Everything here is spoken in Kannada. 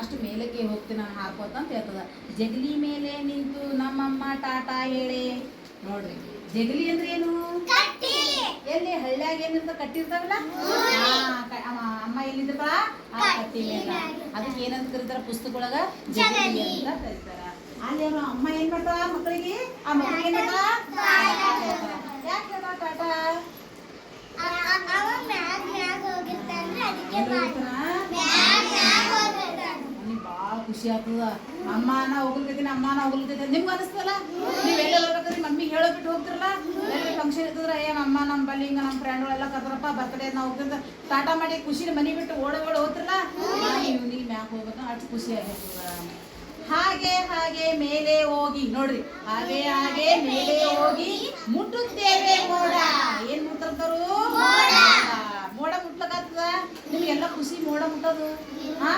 ಲಾಸ್ಟ್ ಮೇಲಕ್ಕೆ ಹೋಗ್ತೀನಿ ನಾನು ಹಾಕೋತ ಅಂತ ಹೇಳ್ತದ. ಜಗಲಿ ಮೇಲೆ ನಿಂತು ನಮ್ಮಮ್ಮ ಟಾಟಾ ಹೇಳಿ. ನೋಡ್ರಿ ಜಗಲಿ ಅಂದ್ರೆ ಏನು? ಎಲ್ಲಿ ಹಳ್ಳ್ಯಾಗ ಏನಿರ್ತ ಕಟ್ಟಿರ್ತಾವಲ್ಲ, ಅಮ್ಮ ಎಲ್ಲಿದ್ರಪ್ಪ ಆ ಕಟ್ಟಿ ಮೇಲೆ. ಅದಕ್ಕೆ ಏನಂತ ಕರೀತಾರ ಪುಸ್ತಕದೊಳಗ? ಜಗಲಿ ಅಂತ ಕರೀತಾರ. ಅಲ್ಲಿ ಅವ್ರು ಅಮ್ಮ ಏನ್ ಮಾಡ್ತಾರ ಮಕ್ಕಳಿಗೆ? ಆ ಮಕ್ಕಳಿಗೆ ಏನ್ ಮಾಡ್ತಾರ? ಯಾಕೆ ಹೇಳ್ತಾರ ಟಾಟಾ? ಬಾಳ ಖುಷಿ ಆಗ್ತದ. ಅಮ್ಮನ ಹೋಗ್ಲಿಕತ್ತೀನಿ, ಅಮ್ಮನ ಹೋಗ್ಲಿಕತ್ತೀನಿ. ನಿಮ್ಗೆ ಅನಿಸ್ತಲ್ಲ? ನೀವೆಲ್ಲ ಹೋಗ್ಬೇಕ್ರಿ ಮಮ್ಮಿ ಹೇಳೋಬಿಟ್ಟು ಹೋಗ್ತಿರಲ್ಲ. ಎಲ್ಲ ಫಂಕ್ಷನ್ ಇರ್ತದ್ರ ಅಮ್ಮ ನಮ್ಮ ಬಲ್ಲಿ ಹಿಂಗ ನಮ್ಮ ಫ್ರೆಂಡ್ಗಳೆಲ್ಲ ಕರ್ತಾರಪ್ಪ ಬರ್ತಡೇ ನಾವು ಹೋಗ್ತಿಂದ ಟಾಟಾ ಮಾಡಿ ಖುಷಿ ಮನೆ ಬಿಟ್ಟು ಓಡ ಹೋಗ್ತಿರಲ್ಲ. ನೀವು ಮ್ಯಾಕ್ ಹೋಗ್ಬೇಕು ಅಷ್ಟು ಖುಷಿ ಆಗಿರ್ತದ. ಹಾಗೆ ಹಾಗೆ ಮೇಲೆ ಹೋಗಿ ನೋಡ್ರಿ, ಹಾಗೆ ಹಾಗೆ ಮೇಲೆ ಹೋಗಿ ಮುಟ್ಟುತ್ತೇವೆ ಮೋಡ. ಏನ್ ಮುಟ್ಟಂತಾರು? ಮೋಡ ಮುಟ್ಲಕ್ಕಾಗ್ತದ? ನಿಮ್ಗೆಲ್ಲ ಖುಷಿ ಮೋಡ ಮುಟ್ಟೋದು. ಹಾ